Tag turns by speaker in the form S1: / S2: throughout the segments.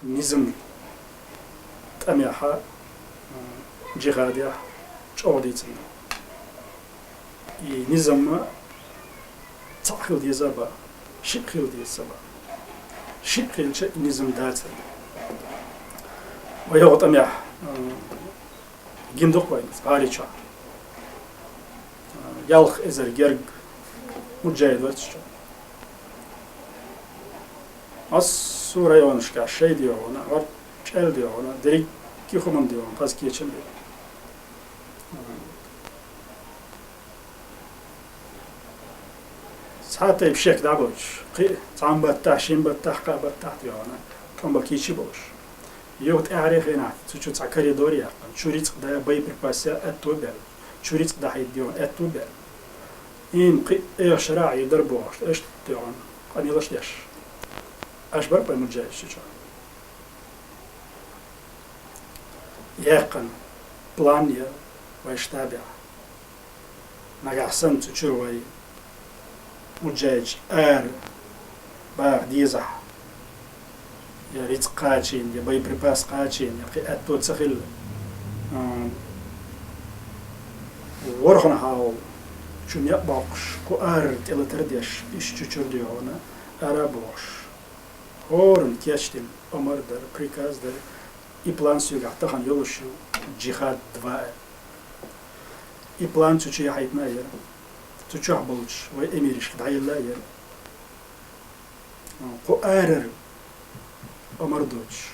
S1: نظام تأميحة جهادية شعوديتنا نظام تأخذ ديزابا شكل ديزابا شكل شيء نظام داتر ويغط أميح جندق وين غاليشة يالخ إزر جرج مجاهد واتشو السورة يونشكا شيء ديونا ورشل ديونا دريك كيخو من ديونا فاز كيشن ديونا ساعات بشك دابوش تعم بتاع شين بتاع قا بتاع ديونا كم بكيشي بوش يوت أعرف هنا تشوف تعكري دوريا شوريت دا باي برباسيا أتوبل شوريت دا حيد ديون أتوبل إن قي شراع يدربوش إيش ديون قني لش ليش أشبر بالمجاهد شجع يقن بلانيا ويشتابع ما أحسن تشروي مجاهد باغ ديزح يا ريت قاچين يا باي بريباس قاچين يا قي أتو تسخيل ورخنا هاو شون يقبقش كو إلا ترديش إيش تشور ديونا أرابوش هورن كيشتين أمر در بريكاز در и план сюда тахан ёлушу джихад 2 и план чучи хайтна я чучах болуч вай эмириш дайла я ко арер омардоч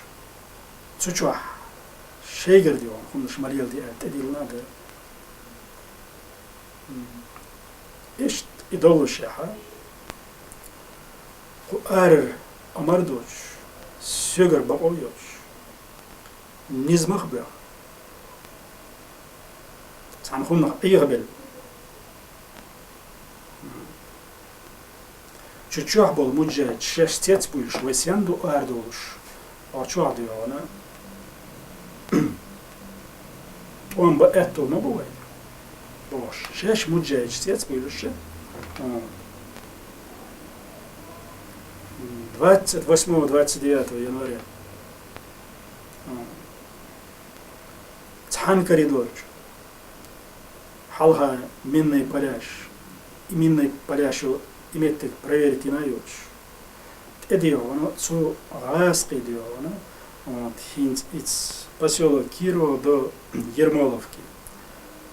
S1: чучах шейгер дион хунш мариал ди тедилна да ишт идолуш я ко арер омардоч сюгер бакоёч نزمخ بيا سانخون أي قبل شو بول مجد شستيت بيش وسياندو أردوش أو شو عديو أنا وان بقيتو ما بوي باش شش مجد شستيت بيش 28-29 января Цхан коридор, халха минный поляш, и минный поляш имеет проверить и наёч. Это его, цу раски диона, вот хинц из поселок Кирова до Ермоловки.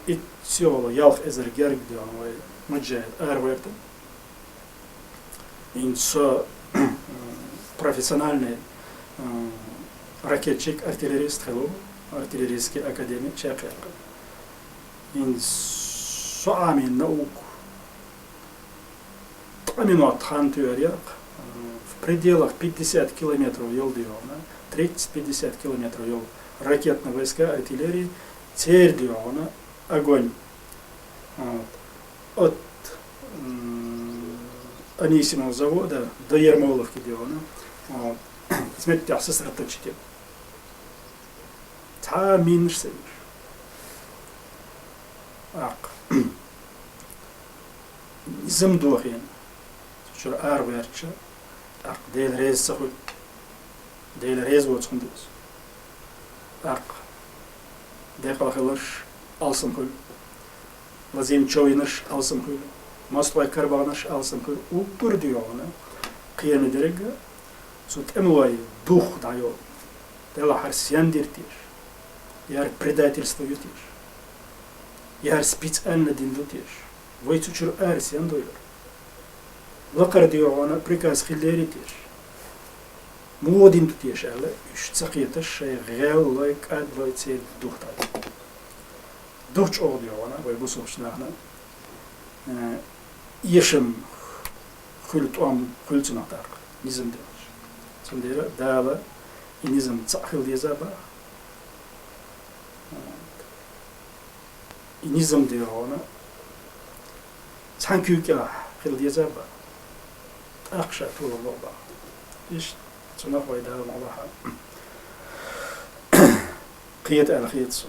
S1: И село Ялх Эзергерг диона, муджахид арверта. Инсо профессиональный ракетчик, артиллерист, артиллерийский академик Чехия. In соами наук аминот хантуэрья в пределах 50 километров ел диона, 30-50 километров ел ракетные войска, артиллерии, теперь диона, огонь от Анисимового завода до Ермоловки диона. Смотрите, сосредоточите. Та минш ак низм дохин чур арверча ак дел рез саху дел рез воцхундус ак дехал хилаш алсам хул лазим чойнаш алсам хул маслай карбанаш алсам хул упур диона кияме дерега сут эмлай дух дайо дела харсиян диртиш яр предательство ютиш яр специально диндутиш войцучур арсиян дойлар лакар диона приказ хиллеритиш муодин тутиш ала үш цақияташ шай гэл лайк адлай цел духтай духч ол диона вай бусовшнахна ешим хулт ам хултнатар низм деш сондера дала и низм цахил дезаба и низм диона цанкюка хил дезаба акша тулоба иш цуна файда малаха قيت على خيط